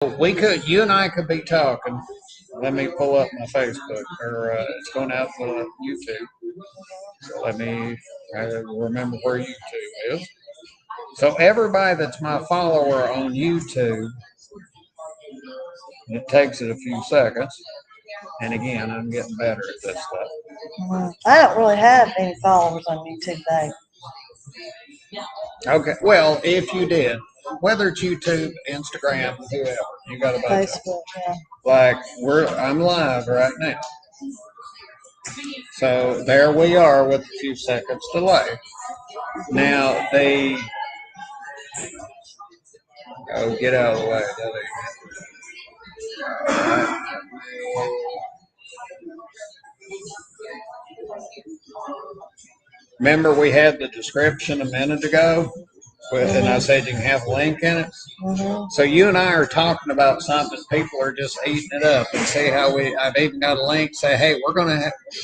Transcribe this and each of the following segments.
You and I could be talking. Let me pull up my Facebook, or it's going out to YouTube. So let me remember where YouTube is. So everybody that's my follower on YouTube, it takes it a few seconds. And again, I'm getting better at this stuff. I don't really have any followers on YouTube, though. Okay, well, if you did, whether it's YouTube, Instagram, whoever, you got a bunch of Facebook, yeah. like I'm live right now. So there we are with a few seconds delay. Now they get out of the way. Remember we had the description a minute ago, and I said you can have a link in it. So you and I are talking about something. People are just eating it up, and see how I've even got a link. Say, hey,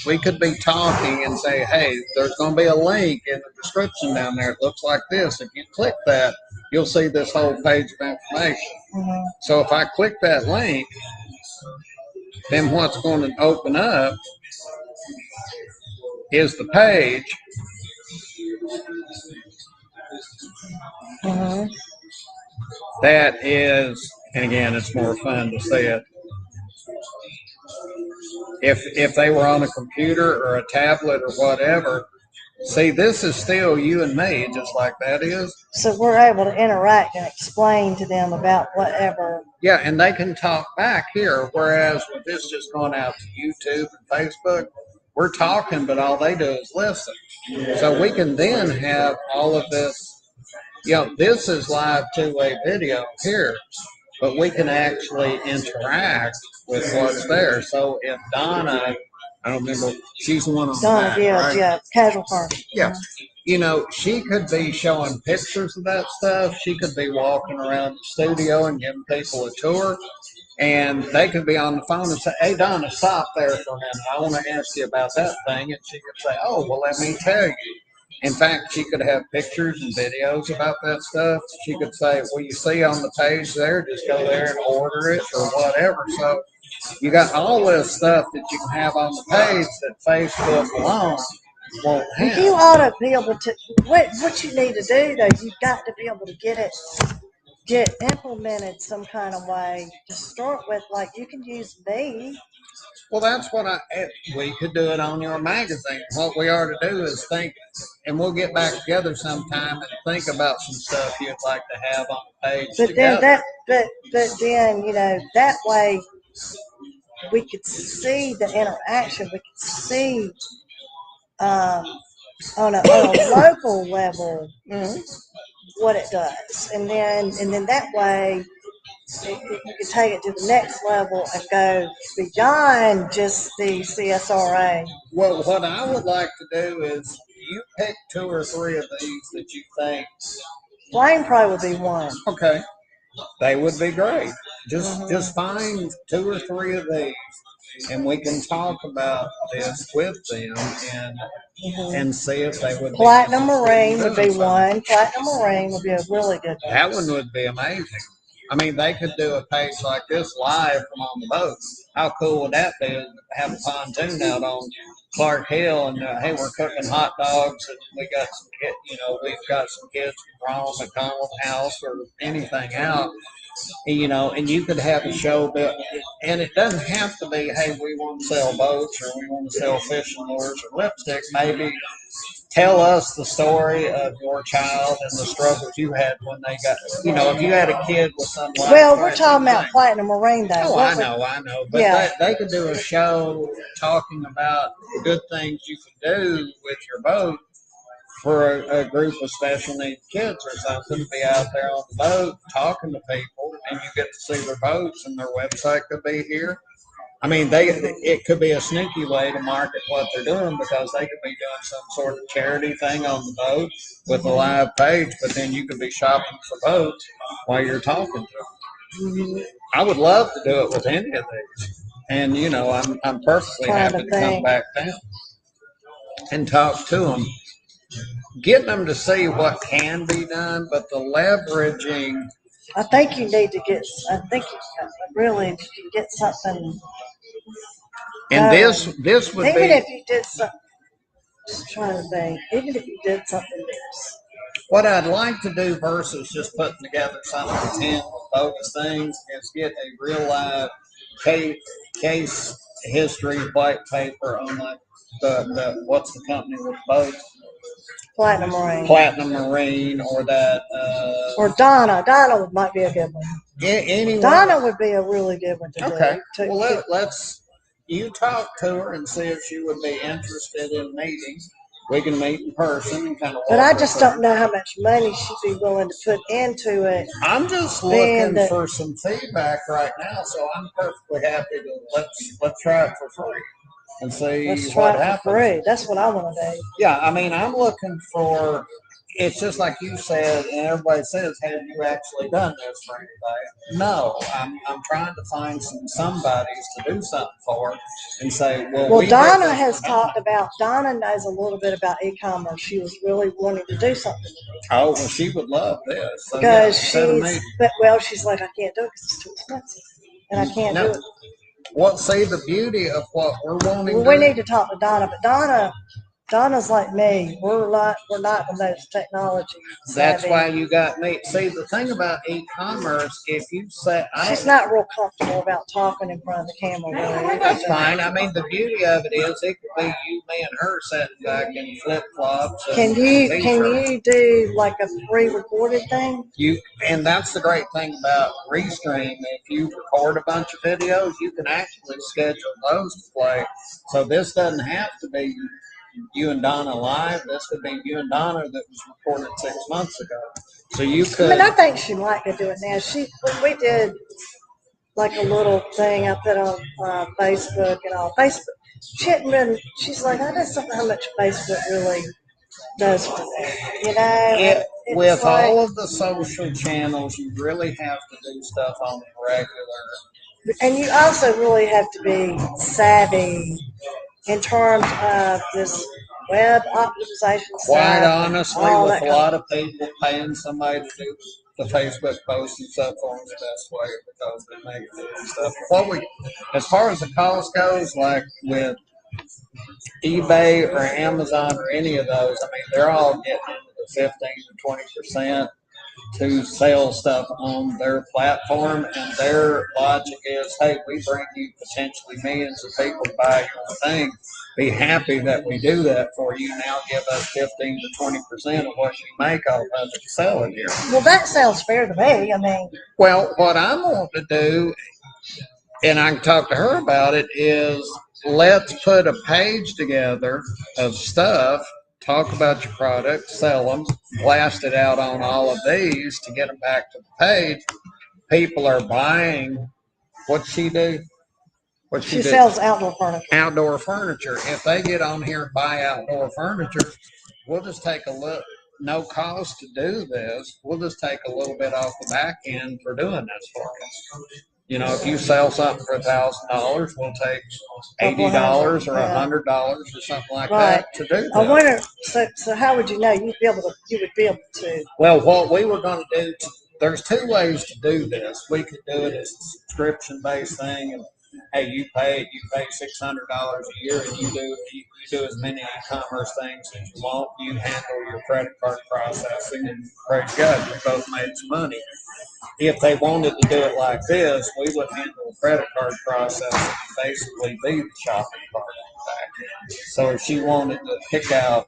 we could be talking and say, hey, there's going to be a link in the description down there. It looks like this. If you click that, you'll see this whole page of information. So if I click that link, then what's going to open up is the page. That is, and again, it's more fun to see it. If they were on a computer or a tablet or whatever, see, this is still you and me, just like that is. So we're able to interact and explain to them about whatever. Yeah, and they can talk back here, whereas with this just going out to YouTube and Facebook, we're talking, but all they do is listen. So we can then have all of this. This is live two-way video here, but we can actually interact with what's there. So if Donna, I don't remember, she's the one on Donna, the back, yeah, right? yeah, casual farm. Yeah. She could be showing pictures of that stuff. She could be walking around the studio and giving people a tour. And they could be on the phone and say, hey, Donna, stop there for a minute. I want to ask you about that thing. And she could say, oh, well, let me tell you. In fact, she could have pictures and videos about that stuff. She could say, well, you see on the page there, just go there and order it or whatever. So you got all this stuff that you can have on the page that Facebook alone won't have. You ought to be able to, what you need to do, though, you've got to be able to get implemented some kind of way to start with. Like, you can use me. Well, that's what we could do it on your magazine. What we are to do is think, and we'll get back together sometime and think about some stuff you'd like to have on the page but together. Then that way we could see the interaction. We could see on a local level what it does, and then that way you can take it to the next level and go beyond just the CSRA. Well, what I would like to do is you pick 2 or 3 of these that you think. Flame Pro would be one. Okay, they would be great. Just find 2 or 3 of these, and we can talk about this with them and see if they would. Platinum Marine would be one. Platinum Marine would be a really good one. That one would be amazing. I mean, they could do a page like this live from on the boat. How cool would that be? Have a pontoon out on Clark Hill, and hey, we're cooking hot dogs, and we got some we've got some kids from Ronald McDonald House or anything out. And you could have a show built, and it doesn't have to be, hey, we want to sell boats or we want to sell fishing lures or lipstick. Maybe tell us the story of your child and the struggles you had when they got, if you had a kid with some. Well, we're talking about Platinum Marine, though. Oh, I know. But they could do a show talking about good things you can do with your boat for a group of special needs kids or something to be out there on the boat talking to people, and you get to see their boats, and their website could be here. I mean, it could be a sneaky way to market what they're doing, because they could be doing some sort of charity thing on the boat with a live page, but then you could be shopping for boats while you're talking to them. I would love to do it with any of these, and I'm perfectly happy to come back down and talk to them. Getting them to see what can be done, but the leveraging I think you need to get. I think really, if you can get something. And this would even be, if you did something. Just trying to think. Even if you did something else. what I'd like to do versus just putting together some content with bogus things is get a real live case history white paper on like the what's the company with boats? Platinum Marine. Platinum Marine or that. Or Donna. Donna might be a good one. Anyone. Donna would be a really good one to okay. do. Well, let's you talk to her and see if she would be interested in meeting. We can meet in person and kind of. But I just don't know how much money she'd be willing to put into it. I'm just looking for some feedback right now, so I'm perfectly happy to let's try it for free and see what happens. For free. That's what I want to do. Yeah, I mean, I'm looking for. It's just like you said, and everybody says, "Have you actually done this for anybody?" No, I'm trying to find somebodies to do something for, and say, "Well, Donna has talked about. Donna knows a little bit about e-commerce. She was really wanting to do something. Oh, well, she would love this so, because she's like, I can't do it because it's too expensive, and I can't do it. Well, see, the beauty of what we're wanting. We need to talk to Donna, but Donna's like me. We're not the most technology savvy. That's why you got me. See, the thing about e-commerce, if you say she's not real comfortable about talking in front of the camera. Really. That's fine. I mean, the beauty of it is it could be you, me, and her sitting back in flip flops. Can you do like a pre-recorded thing? And that's the great thing about Restream. If you record a bunch of videos, you can actually schedule those to play. So this doesn't have to be you and Donna live. This could be you and Donna that was recorded 6 months ago. So you could. I mean, I think she might could do it now. We did like a little thing I put on Facebook and all. Facebook. She's like, I just don't know how much Facebook really does for me. You know, with like, all of the social channels, you really have to do stuff on the regular. And you also really have to be savvy in terms of this web optimization. Quite honestly, with a lot of people paying somebody to do the Facebook posts and stuff for them the best way because they make it and stuff. As far as the cost goes, like with eBay or Amazon or any of those, I mean, they're all getting into the 15 to 20% to sell stuff on their platform, and their logic is, hey, we bring you potentially millions of people to buy your thing. Be happy that we do that for you. Now give us 15 to 20% of what you make off of it to sell it here. Well, that sounds fair to me. I mean, well, what I'm wanting to do, and I can talk to her about it, is let's put a page together of stuff. Talk about your product, sell them, blast it out on all of these to get them back to the page. People are buying. What's she do? She sells outdoor furniture. Outdoor furniture. If they get on here and buy outdoor furniture, we'll just take a look. No cost to do this. We'll just take a little bit off the back end for doing this for us. You know, if you sell something for $1,000, we'll take $80 or $100 or something like that to do that. I wonder. So how would you know? You would be able to. Well, what we were going to do. There's two ways to do this. We could do it as a subscription-based thing, and hey, you pay $600 a year, and you do as many e-commerce things as you want. You handle your credit card processing, and praise God, we both made some money. If they wanted to do it like this, we would handle the credit card processing and basically be the shopping cart back. So if she wanted to pick out,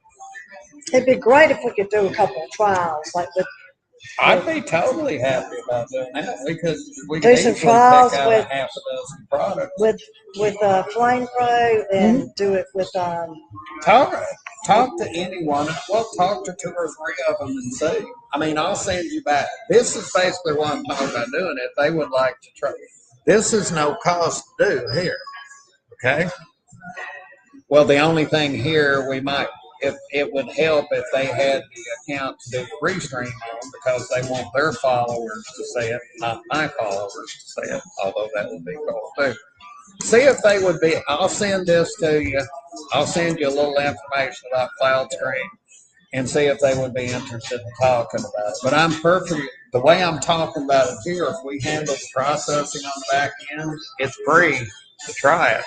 it'd be great if we could do a couple of trials, like with. I'd be totally happy about doing that because we do some trials pick out with half a dozen products with Flame Pro and do it with Talk to anyone. Well, talk to 2 or 3 of them and see. I mean, I'll send you back. This is basically what I'm talking about doing. If they would like to try, this is no cost to do here. Okay. Well, the only thing here we might. If it would help if they had the account to do Restream on because they want their followers to see it, not my followers to see it, although that would be cool too. See if they would be, I'll send this to you. I'll send you a little information about Cloud Screen and see if they would be interested in talking about it. But I'm the way I'm talking about it here, if we handle the processing on the back end, it's free to try it.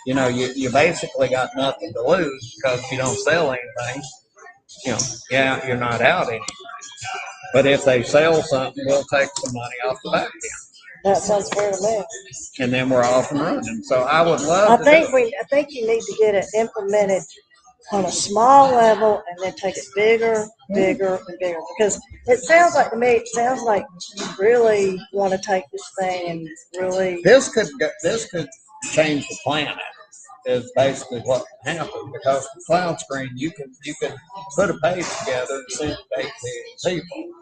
You know, you basically got nothing to lose because if you don't sell anything, you know, yeah, you're not out anything. But if they sell something, we'll take some money off the back end. That sounds fair to me. And then we're off and running. So I would love to do it. I think you need to get it implemented on a small level and then take it bigger, bigger, and bigger. Because it sounds like to me, it sounds like you really want to take this thing and really. This could change the planet. Is basically what happened because the cloud screen you can put a page together and send it to 8 million people.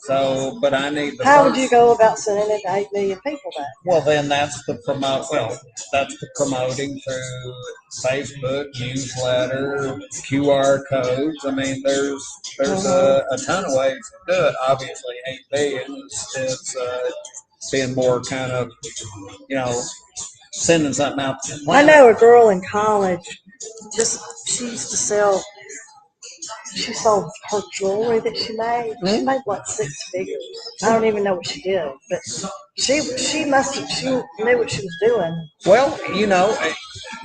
So, but I need the. How would you go about sending it to 8 million people then? Well, then that's the promoting through Facebook, newsletter, QR codes. I mean, there's a ton of ways to do it. Obviously, 8 billion is being more kind of, you know, sending something out to the planet. I know a girl in college. She used to sell. She sold her jewelry that she made. Mm-hmm. She made like 6 figures. I don't even know what she did, but she knew what she was doing. Well, you know,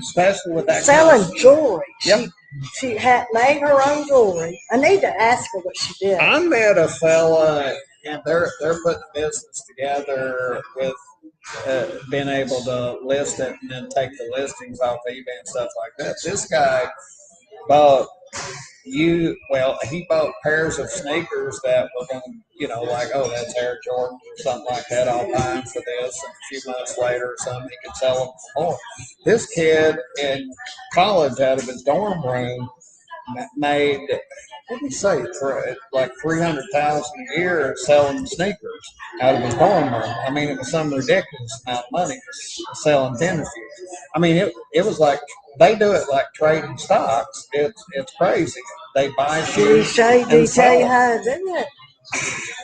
especially with that selling jewelry. Yep. She had made her own jewelry. I need to ask her what she did. I met a fella, and they're putting a business together with being able to list it and then take the listings off eBay and stuff like that. This guy bought he bought pairs of sneakers that were going to, you know, like, oh, that's Air Jordan or something like that. I'll buy them for this. And a few months later or something, he could sell them for more. This kid in college out of his dorm room made, what did he say, like $300,000 a year selling sneakers out of his dorm room. I mean, it was some ridiculous amount of money selling tennis shoes. I mean, it was like they do it like trading stocks. It's crazy. They buy shoes. Did he tell you how to do it?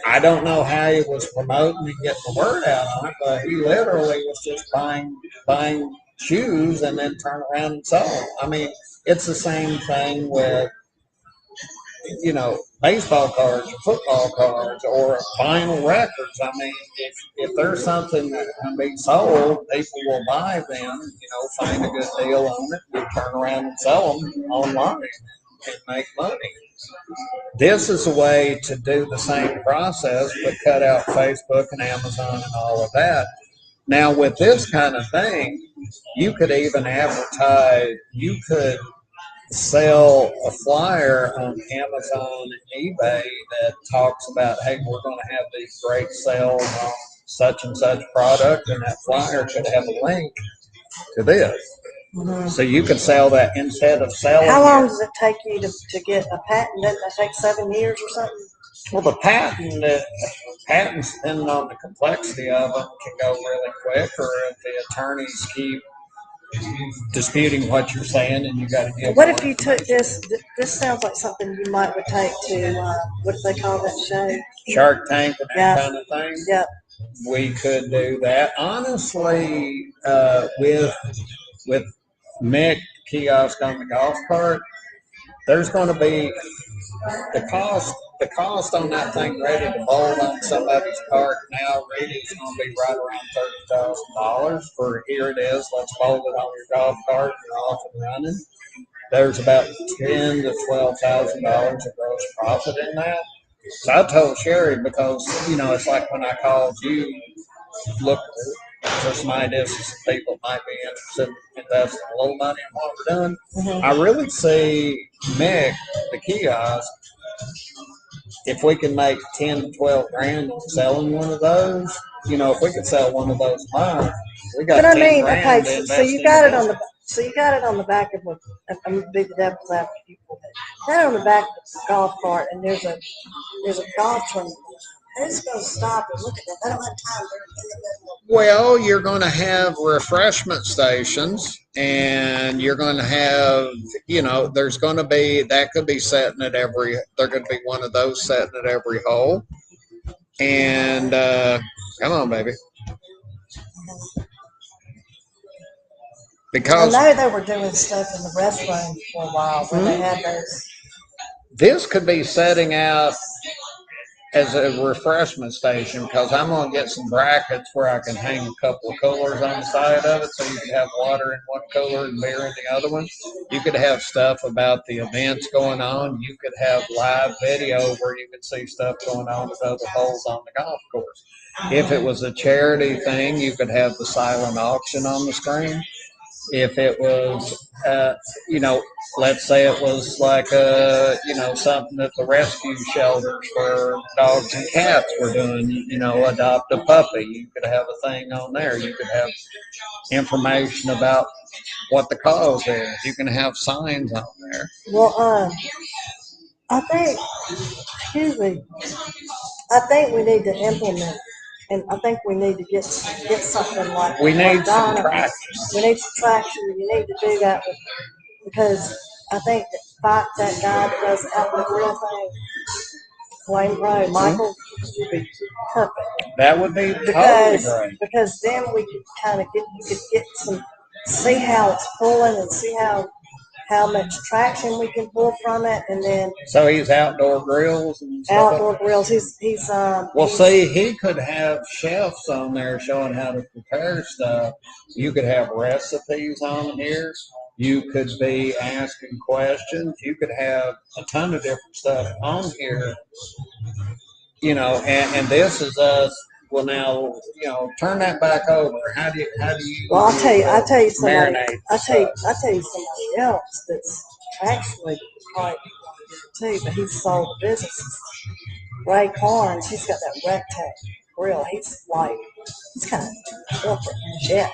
I don't know how he was promoting and getting the word out on it, but he literally was just buying shoes and then turn around and sell them. I mean, it's the same thing with, you know, baseball cards or football cards or vinyl records. I mean, if there's something that can be sold, people will buy them, you know, find a good deal on it, and turn around and sell them online and make money. This is a way to do the same process, but cut out Facebook and Amazon and all of that. Now, with this kind of thing, you could even advertise, you could sell a flyer on Amazon and eBay that talks about, hey, we're going to have these great sales on such and such product, and that flyer could have a link to this. Mm-hmm. So you could sell that instead of selling. How long does it take you to get a patent? Doesn't that take 7 years or something? Well, the patents, depending on the complexity of them, can go really quick, or if the attorneys keep disputing what you're saying, and you got to get. What if you took this? This sounds like something you might would take to what do they call that show? Shark Tank and that kind of thing. Yep. We could do that. Honestly, with Mick kiosk on the golf cart, there's going to be the cost on that thing ready to bolt on somebody's cart now really is going to be right around $30,000 for here it is. Let's bolt it on your golf cart. You're off and running. There's about $10,000 to $12,000 of gross profit in that. So I told Sherry, because, you know, it's like when I called you, look for some ideas that some people might be interested in investing a little money in what we're doing. Mm-hmm. I really see Mick, the kiosk, if we can make 10 to 12 grand selling one of those, you know, if we could sell one of those a month, we got. But I mean, okay, so you got it on the. So you got it on the back of a. I'm gonna be the devil's advocate. Got it on the back of the golf cart, and there's a golf tournament. Who's going to stop and look at that? I don't have time. Well, you're going to have refreshment stations, and you're going to have, you know, there's going to be, that could be setting at every, they're going to be one of those setting at every hole. And, come on, baby. Because I know they were doing stuff in the restaurant for a while where they had those. This could be setting out as a refreshment station, because I'm going to get some brackets where I can hang a couple of coolers on the side of it, so you could have water in one cooler and beer in the other one. You could have stuff about the events going on. You could have live video where you could see stuff going on with other holes on the golf course. If it was a charity thing, you could have the silent auction on the screen. If it was, you know, let's say it was like something that the rescue shelters for dogs and cats were doing, adopt a puppy. You could have a thing on there. You could have information about what the cause is. You can have signs on there. Well, I think, excuse me, I think we need to implement, and I think we need to get something like we need some Donna. traction. We need some traction. You need to do that because I think that guy that does Outlook Real Thing, Wayne Rowe, Michael, would be perfect. That would be totally great. Because then we could kind of get see how it's pulling and see how much traction we can pull from it, and then. So he's outdoor grills and stuff. Outdoor grills. He's see, he could have chefs on there showing how to prepare stuff. You could have recipes on here. You could be asking questions. You could have a ton of different stuff on here. And this is us. Well, now, turn that back over. How do you? Well, I'll tell you somebody. I'll tell you somebody else that's actually quite too, but he's sold businesses. Ray Carnes, he's got that rectangle grill. He's kind of corporate jet.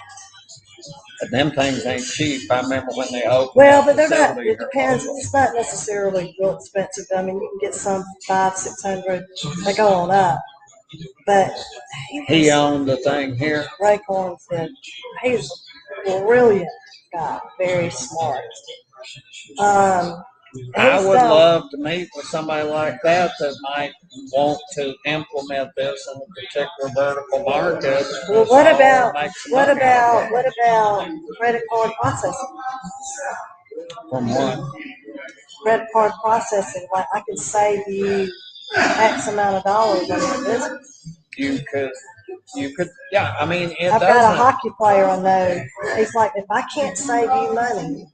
But them things ain't cheap. I remember when they opened. Well, but they're not. It depends. It's not necessarily real expensive. I mean, you can get some $500-600. They go on up. But he owned the thing here. Ray Carnes did. He's a brilliant guy, very smart. I would love to meet with somebody like that might want to implement this in a particular vertical market. Well, what about credit card processing? From what? Credit card processing, like I could save you X amount of dollars on your business. You could, yeah. I mean, I've got a hockey player I know. He's like, if I can't save you money.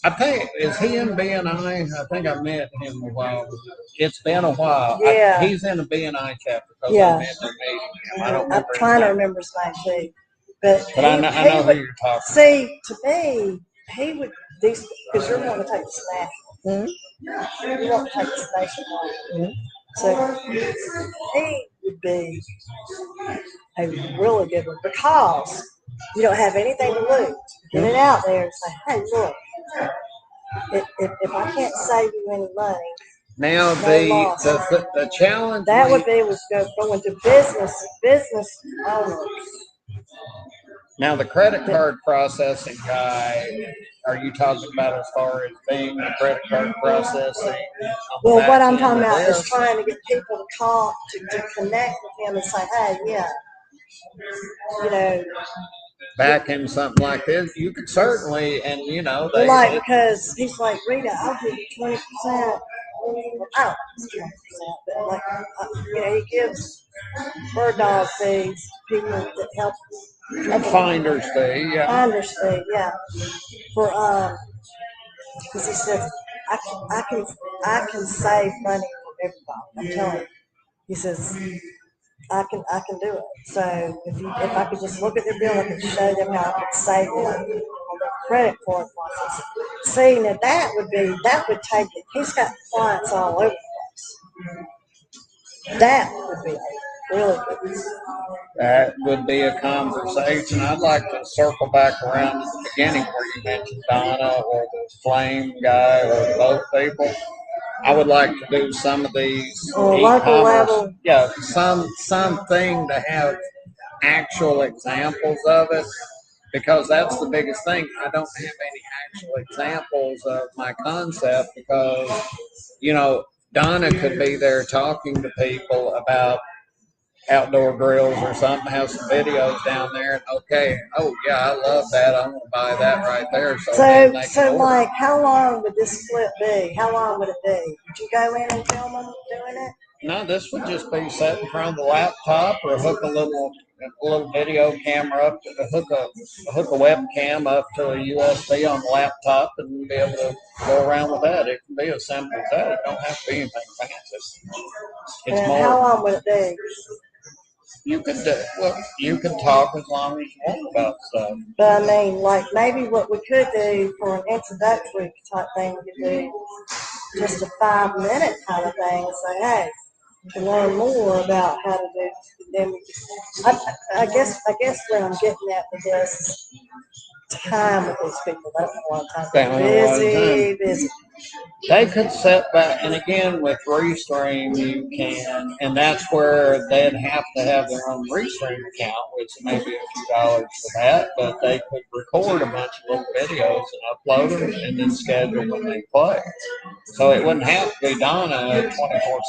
I think, is he in BNI? I think I met him a while ago. It's been a while. Yeah. He's in a BNI chapter. Yeah. I remember meeting him. I don't remember. I'm trying to remember his name too. But I know who you're talking. See, to me, he would, because you're going to take this national. Mm-hmm. You want to take this nationwide. Mm-hmm. So he would be a really good one because you don't have anything to lose. Get it out there and say, hey, look, if I can't save you any money, now the challenge that would be was go into business owners. Now the credit card processing guy, are you talking about as far as being the credit card processing? Well, what I'm talking about is trying to get people to call to connect with him and say, hey, yeah, back in something like this, you could certainly, and because he's like, Rita, I'll give you 20%. I don't know, 20%, but he gives bird dog fees to people that help. A finder's fee, yeah. Finder's fee, yeah. For because he says I can save money for everybody. I'm telling you. He says I can do it. So if I could just look at their bill, I could show them how I could save them on the credit card process. See, now that would take it. He's got clients all over the place. That would be really good. That would be a conversation. I'd like to circle back around to the beginning where you mentioned Donna or the flame guy or both people. I would like to do some of these local level. Yeah, something to have actual examples of it, because that's the biggest thing. I don't have any actual examples of my concept because, Donna could be there talking to people about outdoor grills or something, have some videos down there, and I love that. I'm going to buy that right there. So like, how long would this clip be? How long would it be? Would you go in and film them doing it? No, this would just be set in front of the laptop, or hook a little video camera up, hook a webcam up to a USB on the laptop, and be able to go around with that. It can be as simple as that. It don't have to be anything fancy. It's And more. how long would it be? You could you can talk as long as you want about stuff. But I mean, like maybe what we could do for an introductory type thing, we could do just a 5-minute kind of thing and say, hey, to learn more about how to do. Then I guess what I'm getting at with this time with these people. They don't have a lot of time. They're busy. They could set back, and again with Restream, you can, and that's where they'd have to have their own Restream account, which may be a few dollars for that, but they could record a bunch of little videos and upload them, and then schedule when they play. So it wouldn't have to be Donna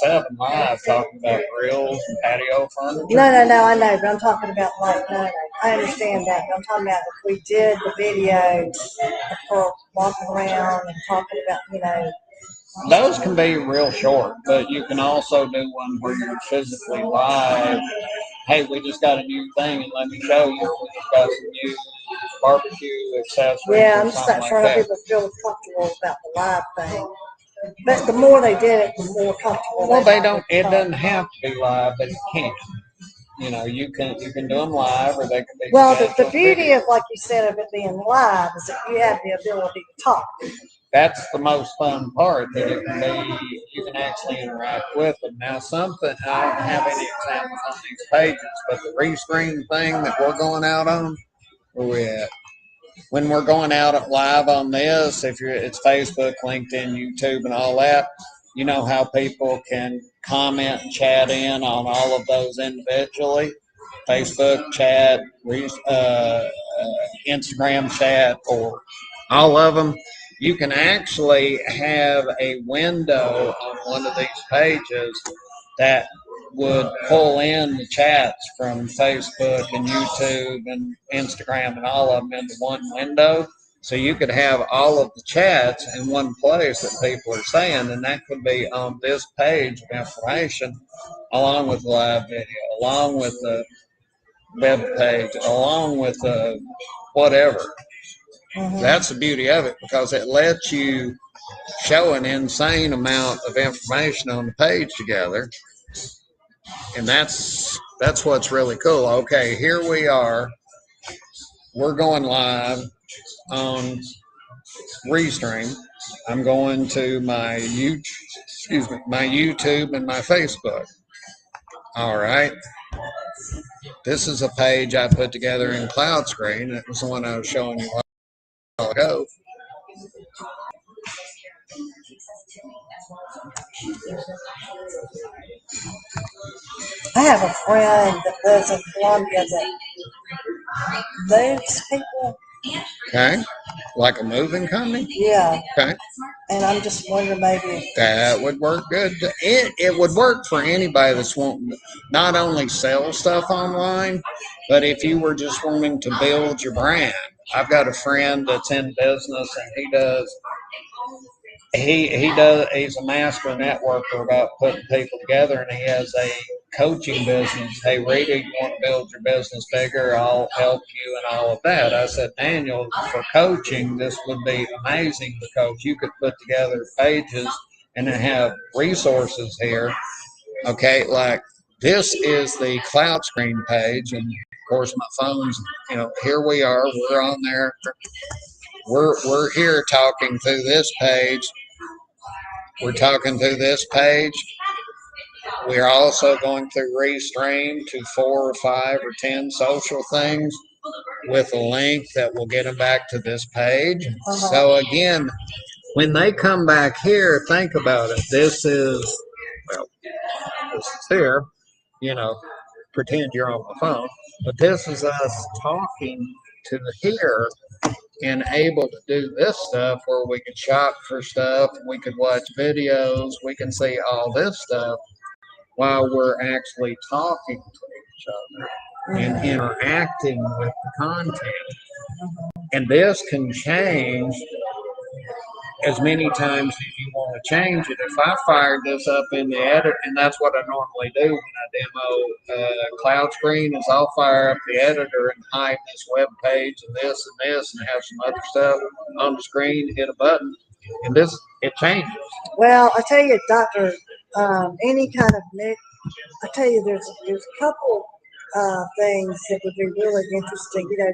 24/7 live talking about grills and patio furniture. No, I know, but I'm talking about no, I understand that, but I'm talking about if we did the video for walking around and talking about, Those can be real short, but you can also do one where you're physically live. Hey, we just got a new thing, and let me show you. We just got some new barbecue accessories. Yeah, I'm just not sure how people feel comfortable about the live thing. But the more they did it, the more comfortable. Well, they don't. It doesn't have to be live, but it can. You can do them live, or they can be. Well, the beauty of, like you said, of it being live is that you have the ability to talk. That's the most fun part. That it can be, you can actually interact with them. Now, something I don't have any examples on these pages, but the Restream thing that we're going out on, where we at? When we're going out live on this, it's Facebook, LinkedIn, YouTube, and all that. You know how people can comment and chat in on all of those individually. Facebook chat, Instagram chat, or all of them. You can actually have a window on one of these pages that would pull in the chats from Facebook and YouTube and Instagram and all of them into one window. So you could have all of the chats in one place that people are saying, and that could be on this page of information, along with the live video, along with the web page, along with whatever. Mm-hmm. That's the beauty of it, because it lets you show an insane amount of information on the page together, and that's what's really cool. Okay, here we are. We're going live on Restream. I'm going to my YouTube and my Facebook. All right. This is a page I put together in Cloud Screen. It was the one I was showing you a while ago. I have a friend that lives in Colombia that moves people. Okay. Like a moving company? Yeah. Okay. And I'm just wondering maybe that would work good. It would work for anybody that's wanting to not only sell stuff online, but if you were just wanting to build your brand. I've got a friend that's in business, and he's a master networker about putting people together, and he has a coaching business. Hey, Rita, you want to build your business bigger? I'll help you and all of that. I said, Daniel, for coaching, this would be amazing, because you could put together pages and then have resources here. Okay, like this is the Cloud Screen page, and of course my phone's, here we are. We're on there. We're here talking through this page. We're talking through this page. We're also going through Restream to 4 or 5 or 10 social things with a link that will get them back to this page. So again, when they come back here, think about it. This is here, pretend you're on the phone, but this is us talking to here and able to do this stuff where we can shop for stuff, we could watch videos, we can see all this stuff while we're actually talking to each other and interacting with the content. And this can change as many times as you want to change it. If I fired this up in the editor, and that's what I normally do when I demo Cloud Screen, is I'll fire up the editor and hide this web page and this, and have some other stuff on the screen. Hit a button, and it changes. Well, I tell you, Doctor, any kind of new. I tell you, there's a couple things that would be really interesting. You know,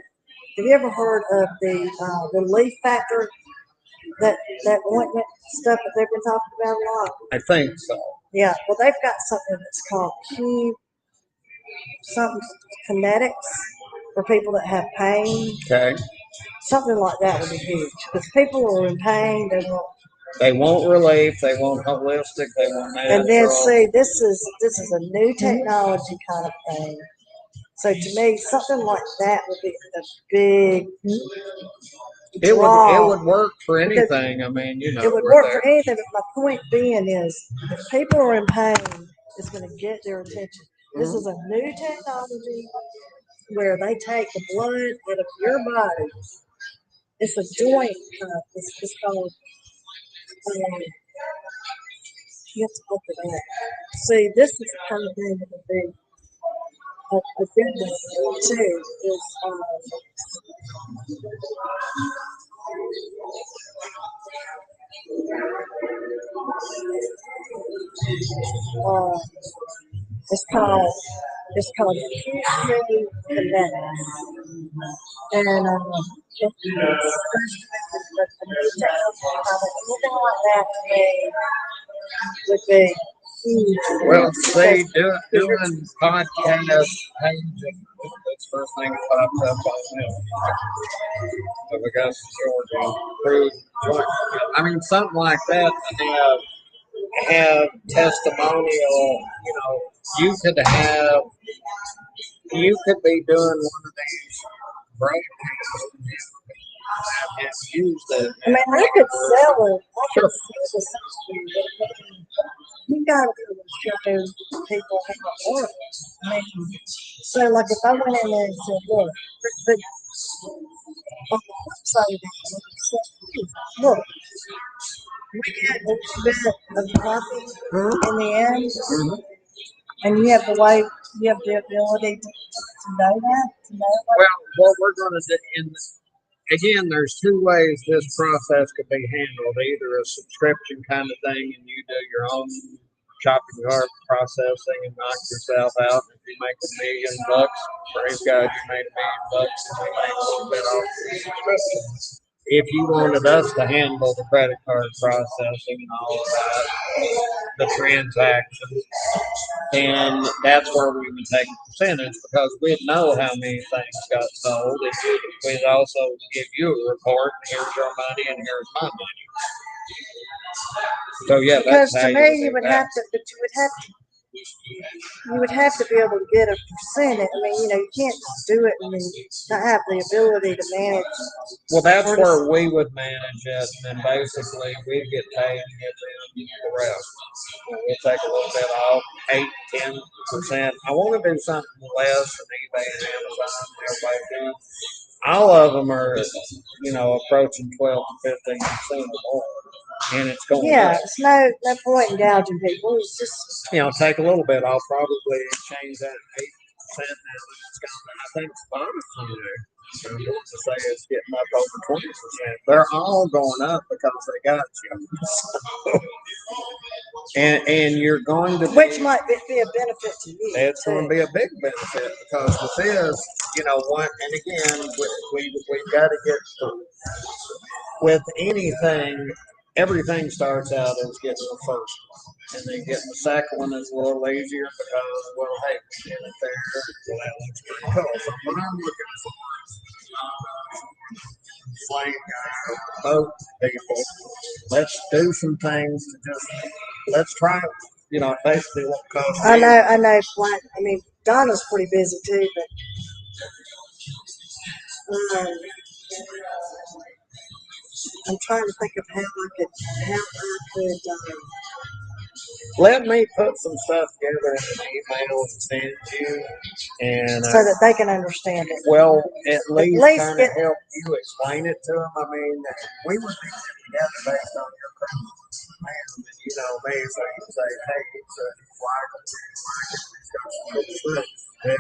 have you ever heard of the relief factor? That ointment stuff that they've been talking about a lot. I think so. Yeah, well, they've got something that's called something kinetics for people that have pain. Okay. Something like that would be huge because people who are in pain. They want relief. They want holistic. They want natural. And then see, this is a new technology kind of thing. So to me, something like that would be a big It draw. would work for anything. I mean, you know, it would work for anything. But my point being is, if people are in pain, it's going to get their attention. This is a new technology where they take the blood out of your body. It's a joint. It's called. You have to look it up. See, this is the kind of thing that would be a good one too. Is it's called Q3 Connect, and anything like that to me would be huge. Well, see, doing podcast page, that's the first thing that popped up on them. So I guess Georgia approved joint. I mean, something like that to have testimonial. You know, you could be doing one of these broadcasts and use it. I mean, I could sell it. I could sell the something, but you got to be able to show people how it works. I mean, so like if I went in there and said, look, but on the flip side of that, look, we get a bit of coffee in the end, and you have the ability to know that, to know what we're going to do again, there's two ways this process could be handled. Either a subscription kind of thing, and you do your own shopping cart processing and knock yourself out. If you make $1 million, praise God, you made $1 million, and you make a little bit off the subscription. If you wanted us to handle the credit card processing and all of that, the transactions, and that's where we would take a percentage because we'd know how many things got sold. And we'd also give you a report. Here's your money, and here's my money. So yeah, because that's how to me you would have to, but you would have to be able to get a percentage. I mean, you can't just do it and then not have the ability to manage. Well, that's where we would manage it, and then basically we'd get paid and get them the rest. We'll take a little bit off, 8-10%. I want to do something less than eBay and Amazon and everybody do. All of them are, approaching 12 to 15% or more. And it's going up. It's no point in gouging people. It's just take a little bit. I'll probably change that 8% now that it's gone. I think Spotify, I'm going to say it's getting up over 20%. They're all going up because they got you. and you're going to which might be a benefit to you. It's going to be a big benefit because with this, and again, we've got to get with anything. Everything starts out as getting the first one, and then getting the second one is a little easier because, hey, we did it there. Well, that looks pretty cool. So what I'm looking for is both people. Let's do some things to just let's try. Basically what costs. I know. I mean, Donna's pretty busy too, but. I'm trying to think of how I could. Let me put some stuff together in an email and send you, and so that they can understand it. Well, at least kind of help you explain it to them. I mean, we would be together based on your preference. and you know me, so you say, hey, why can we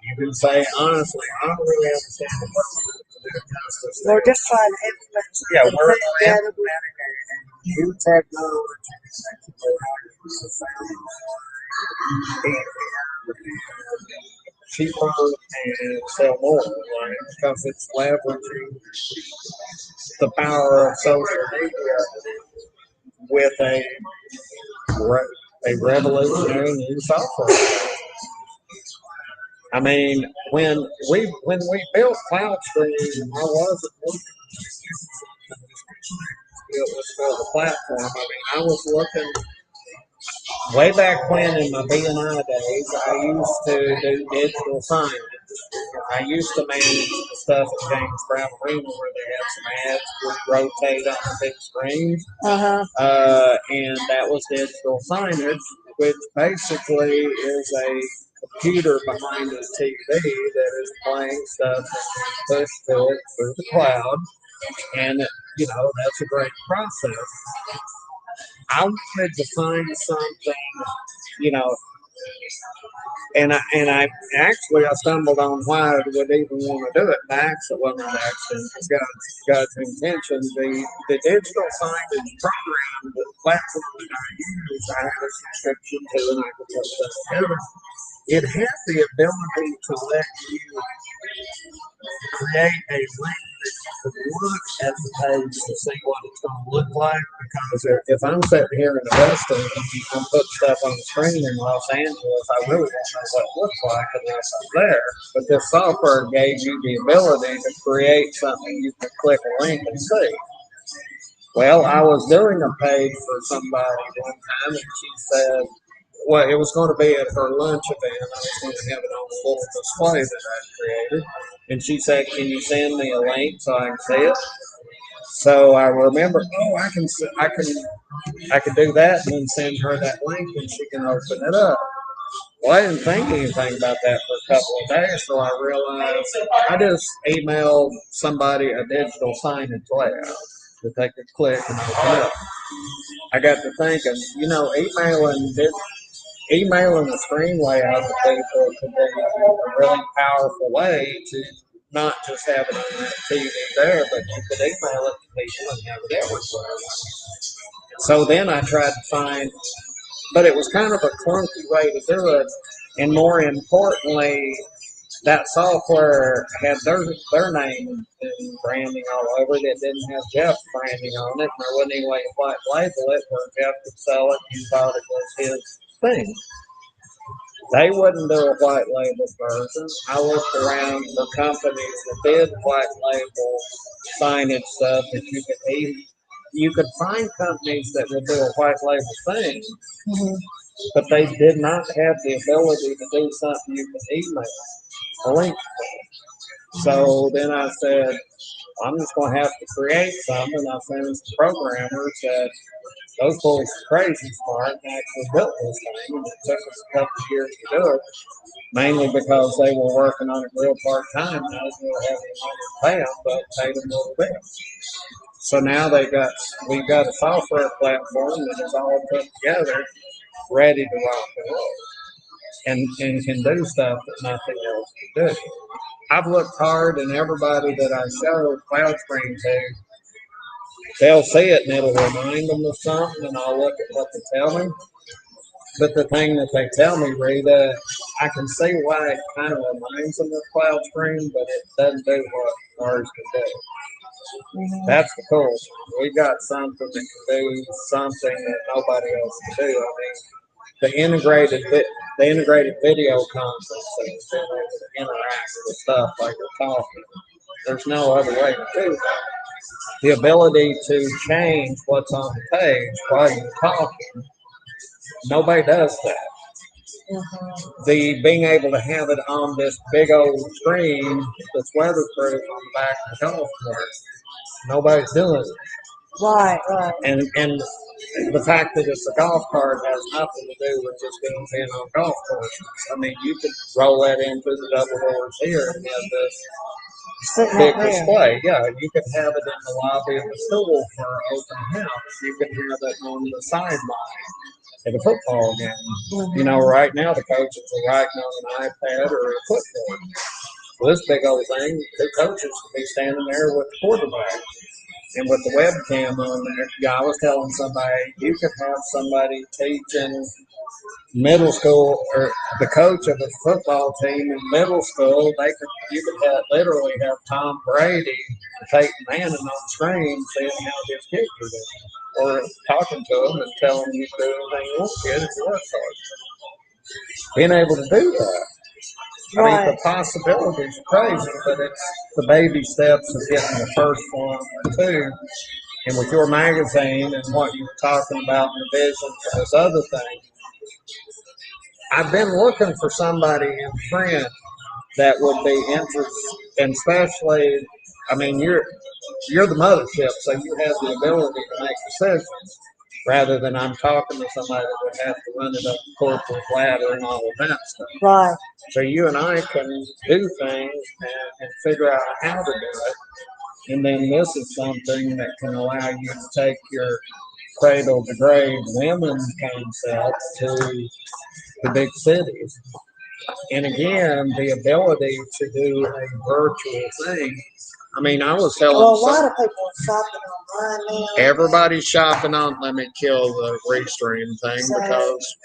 you can say, honestly, I don't really understand the purpose of the justice. We're just trying to implement Yeah, something we're together. implementing a new technology cheaper and sell more, right? Because it's leveraging the power of social media with a revolutionary new software. I mean, when we built CloudStream, I wasn't looking to build a platform. I mean, I was looking way back when in my BNI days. I used to do digital signage. I used to manage the stuff at James Brown Arena where they had some ads would rotate on the big screens. And that was digital signage, which basically is a computer behind a TV that is playing stuff and pushed to it through the cloud. And, you know, that's a great process. I wanted to find something, you know, and I actually I stumbled on why I would even want to do it. By accident, well, not accident, it's God's intention. The digital signage program, the platform that I use, I have a subscription to, and I can put stuff together. It has the ability to let you create a link that you can look at the page to see what it's going to look like. Because if I'm sitting here in Augusta and I'm putting stuff on the screen in Los Angeles, I really don't know what it looks like unless I'm there. But this software gave you the ability to create something you can click a link and see. Well, I was doing a page for somebody one time, and she said, well, it was going to be at her lunch event. I was going to have it on a little display that I created. And she said, can you send me a link so I can see it? So I remember, oh, I can do that and then send her that link and she can open it up. Well, I didn't think anything about that for a couple of days, so I realized I just emailed somebody a digital signage layout that they could click and open up. I got to thinking, you know, emailing the screen layout to people could be a really powerful way to not just have it on that TV there, but you could email it to people and have it everywhere. So then I tried to find, but it was kind of a clunky way to do it, and more importantly, that software had their name and branding all over it. It didn't have Jeff's branding on it. There wasn't any way to white label it where Jeff could sell it and thought it was his thing. They wouldn't do a white label version. I looked around for companies that did white label signage stuff that you could find companies that would do a white label thing, but they did not have the ability to do something you could email a link. So then I said, I'm just going to have to create something. I found some programmers that those boys are crazy smart and actually built this thing. And it took us a couple of years to do it, mainly because they were working on it real part time. I was really having money to pay them, but paid them a little bit. So now we've got a software platform that is all put together, ready to rock and roll, and can do stuff that nothing else can do. I've looked hard, and everybody that I show CloudScreen to, they'll see it and it'll remind them of something, and I'll look at what they tell me. But the thing that they tell me, Rita, I can see why it kind of reminds them of CloudScreen, but it doesn't do what ours can do. That's the cool. We got something that can do something that nobody else can do. I mean, the integrated video conferencing, being able to interact with stuff like you're talking. There's no other way to do that. The ability to change what's on the page while you're talking, nobody does that. The being able to have it on this big old screen that's weatherproof on the back of the golf cart, nobody's doing it. Right. And the fact that it's a golf cart has nothing to do with just being on golf courses. I mean, you could roll that into the double doors here and have this big display. Yeah, you could have it in the lobby of the school for open house. You could have it on the sideline at a football game. You know, right now the coaches are writing on an iPad or a clipboard. Well, this big old thing, the coaches could be standing there with the quarterback and with the webcam on there. Yeah, I was telling somebody you could have somebody teaching middle school or the coach of the football team in middle school. You could literally have Tom Brady take Manning on screen, seeing how his kids are doing, or talking to them and telling them you can do anything you want to if you work hard. Being able to do that. I mean, the possibilities are crazy, but it's the baby steps of getting the first one or two. And with your magazine and what you were talking about in the vision for this other thing, I've been looking for somebody in print that would be interested, and especially, I mean, you're the mothership, so you have the ability to make decisions rather than I'm talking to somebody that would have to run it up the corporate ladder and all of that stuff. Right. So you and I can do things and figure out how to do it. And then this is something that can allow you to take your cradle to grave women concept to the big cities. And again, the ability to do a virtual thing. I mean, I was telling a lot of people are shopping online now. Everybody's shopping on. Let me kill the Restream thing because.